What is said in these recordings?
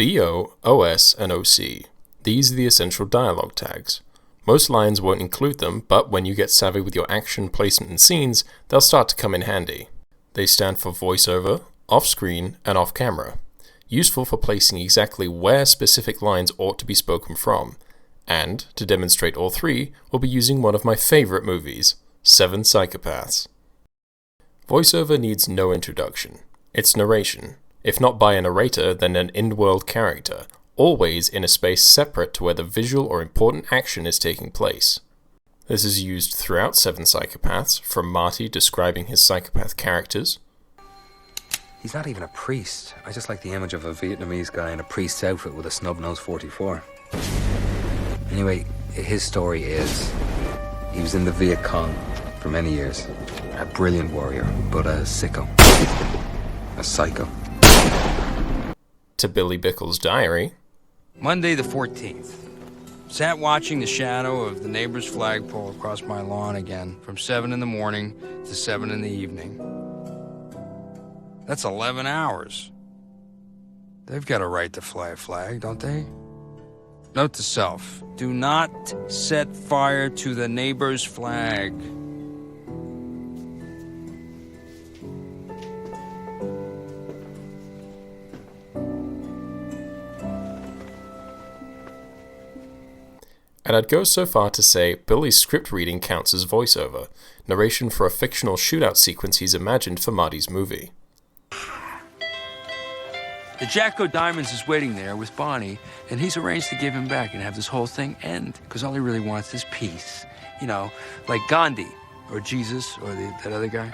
VO, OS, and OC. These are the essential dialogue tags. Most lines won't include them, but when you get savvy with your action, placement, and scenes, they'll start to come in handy. They stand for voiceover, off-screen, and off-camera. Useful for placing exactly where specific lines ought to be spoken from. And, to demonstrate all three, we'll be using one of my favorite movies, 7 Psychopaths. Voiceover needs no introduction. It's narration. If not by a narrator, then an in-world character, always in a space separate to where the visual or important action is taking place. This is used throughout 7 Psychopaths, from Marty describing his psychopath characters. He's not even a priest. I just like the image of a Vietnamese guy in a priest's outfit with a snub-nosed 44. Anyway, his story is, he was in the Viet Cong for many years. A brilliant warrior, but a sicko. A psycho. To Billy Bickle's diary. Monday the 14th. Sat watching the shadow of the neighbor's flagpole across my lawn again from 7 in the morning to 7 in the evening. That's 11 hours. They've got a right to fly a flag, don't they? Note to self, do not set fire to the neighbor's flag. And I'd go so far to say Billy's script reading counts as voiceover, narration for a fictional shootout sequence he's imagined for Marty's movie. The Jacko Diamonds is waiting there with Bonnie, and he's arranged to give him back and have this whole thing end, because all he really wants is peace. You know, like Gandhi, or Jesus, or that other guy.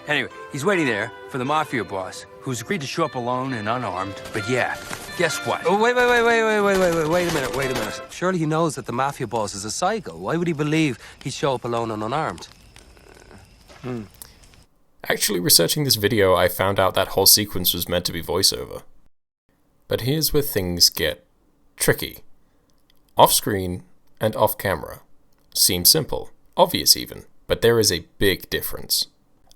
Anyway, he's waiting there for the mafia boss, who's agreed to show up alone and unarmed, but yeah, guess what? Oh, wait a minute. Surely he knows that the mafia boss is a psycho. Why would he believe he'd show up alone and unarmed? Actually, researching this video, I found out that whole sequence was meant to be voiceover. But here's where things get tricky. Off-screen and off-camera. Seems simple, obvious even, but there is a big difference.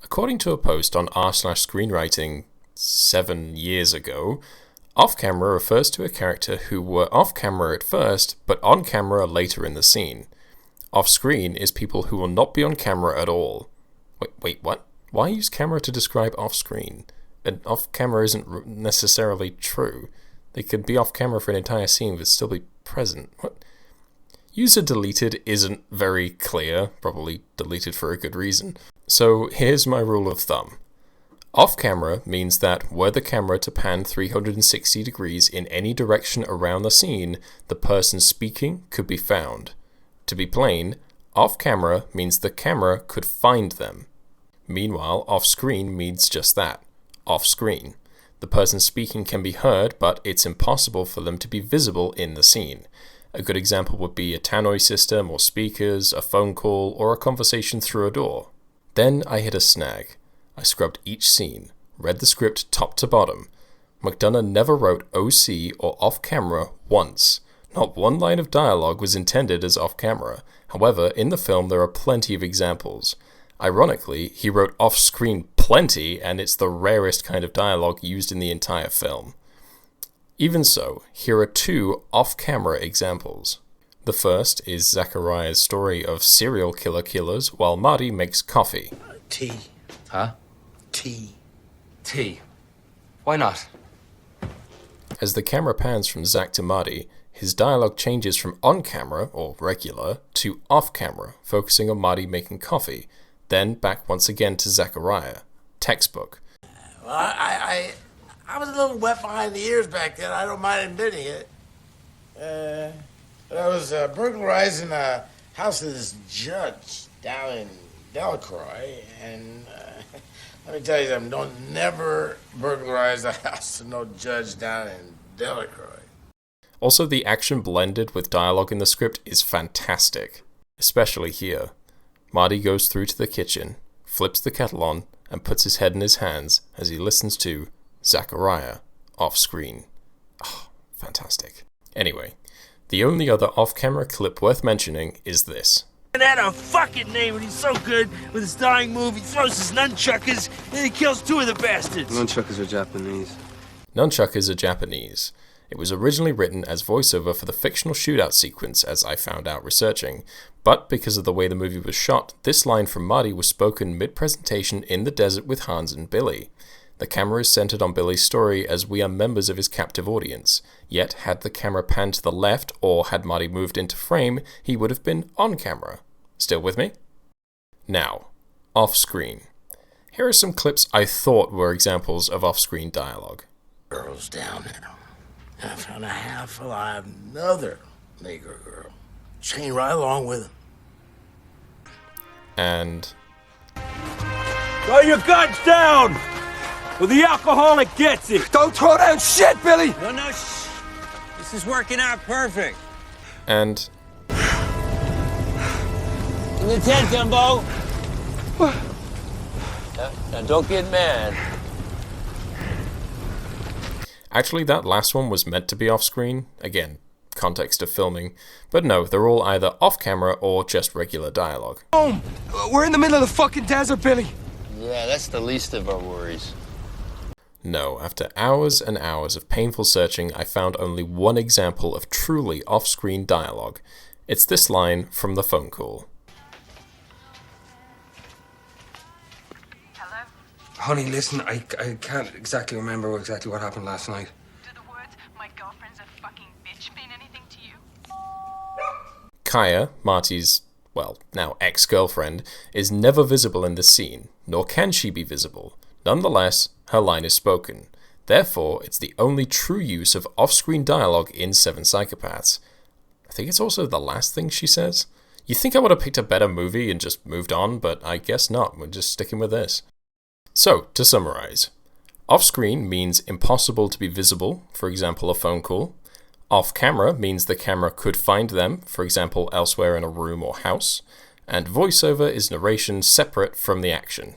According to a post on r/screenwriting 7 years ago, off-camera refers to a character who were off-camera at first, but on-camera later in the scene. Off-screen is people who will not be on camera at all. Wait, what? Why use camera to describe off-screen? And off-camera isn't necessarily true. They could be off-camera for an entire scene but still be present. What? User deleted isn't very clear, probably deleted for a good reason. So here's my rule of thumb. Off-camera means that were the camera to pan 360 degrees in any direction around the scene, the person speaking could be found. To be plain, off-camera means the camera could find them. Meanwhile, off-screen means just that, off-screen. The person speaking can be heard, but it's impossible for them to be visible in the scene. A good example would be a tannoy system or speakers, a phone call, or a conversation through a door. Then I hit a snag. I scrubbed each scene, read the script top to bottom. McDonough never wrote OC or off-camera once. Not one line of dialogue was intended as off-camera. However, in the film there are plenty of examples. Ironically, he wrote off-screen plenty, and it's the rarest kind of dialogue used in the entire film. Even so, here are 2 off-camera examples. The first is Zachariah's story of serial killers while Marty makes coffee. Tea. Huh? Tea. Tea. Why not? As the camera pans from Zach to Marty, his dialogue changes from on-camera, or regular, to off-camera, focusing on Marty making coffee, then back once again to Zachariah. Textbook. Well, I was a little wet behind the ears back then. I don't mind admitting it. I was burglarizing a house of this judge down in Delacroix, and let me tell you something, don't never burglarize a house of no judge down in Delacroix. Also, the action blended with dialogue in the script is fantastic, especially here. Marty goes through to the kitchen, flips the kettle on, and puts his head in his hands as he listens to Zachariah off-screen. Oh, fantastic. Anyway, the only other off-camera clip worth mentioning is this. And had a fucking name, and he's so good with his dying move. He throws his nunchuckers, and he kills 2 of the bastards. Nunchuckers are Japanese. Nunchuckers are Japanese. It was originally written as voiceover for the fictional shootout sequence, as I found out researching, but because of the way the movie was shot, this line from Marty was spoken mid-presentation in the desert with Hans and Billy. The camera is centered on Billy's story as we are members of his captive audience, yet had the camera panned to the left or had Marty moved into frame, he would have been on camera. Still with me? Now, off-screen. Here are some clips I thought were examples of off-screen dialogue. Girls down there. And I found a half alive another nigger girl. She came right along with him. And Throw your guns down! Well, the alcoholic gets it! Don't throw down shit, Billy! No, this is working out perfect. and In the tent, Dumbo! Now don't get mad. actually that last one was meant to be off-screen. Again, context of filming. But no, they're all either off-camera or just regular dialogue. Home! We're in the middle of the fucking desert, Billy! Yeah, that's the least of our worries. No, after hours and hours of painful searching, I found only one example of truly off-screen dialogue. It's this line from the phone call. Hello? Honey, listen, I can't exactly remember exactly what happened last night. Do the words, my girlfriend's a fucking bitch, mean anything to you? Kaya, Marty's, well, now ex-girlfriend, is never visible in this scene, nor can she be visible. Nonetheless, her line is spoken. Therefore, it's the only true use of off-screen dialogue in Seven Psychopaths. I think it's also the last thing she says. You'd think I would have picked a better movie and just moved on, but I guess not. We're just sticking with this. So, to summarize. Off-screen means impossible to be visible, for example, a phone call. Off-camera means the camera could find them, for example, elsewhere in a room or house. And voiceover is narration separate from the action.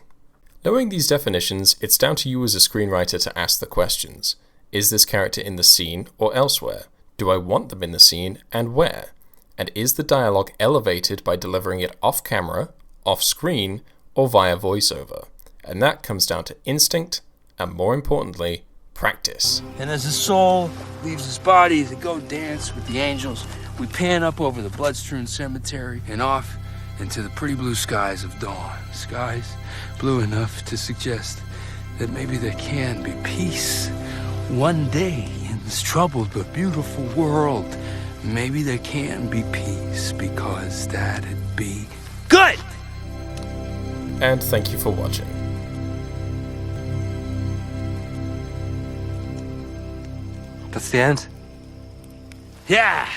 Knowing these definitions, it's down to you as a screenwriter to ask the questions. Is this character in the scene or elsewhere? Do I want them in the scene, and where? And is the dialogue elevated by delivering it off-camera, off-screen, or via voiceover? And that comes down to instinct, and more importantly, practice. And as the soul leaves his body to go dance with the angels, we pan up over the blood-strewn cemetery and off into the pretty blue skies of dawn. Skies blue enough to suggest that maybe there can be peace one day in this troubled but beautiful world. Maybe there can be peace because that'd be good! And thank you for watching. That's the end? Yeah!